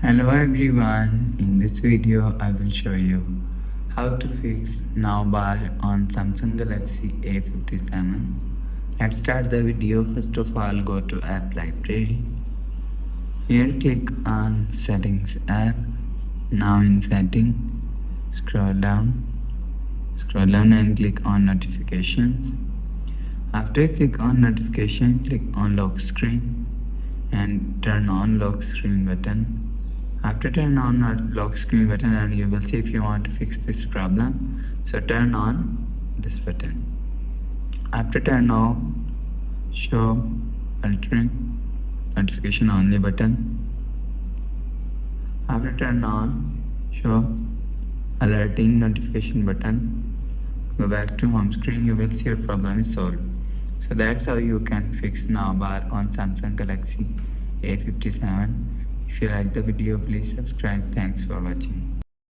Hello everyone, in this video I will show you how to fix now bar on Samsung Galaxy A57. Let's start the video. First of all, go to app library. Here click on settings app. Now in setting, scroll down and click on notifications. After click on notification, click on lock screen and turn on lock screen button. After turn on lock screen button, and you will see if you want to fix this problem, so turn on this button. After turn on show altering notification only button. After turn on show alerting notification button, go back to home screen. You will see your problem is solved. So that's how you can fix now bar on Samsung Galaxy A57. If you like the video, please subscribe. Thanks for watching.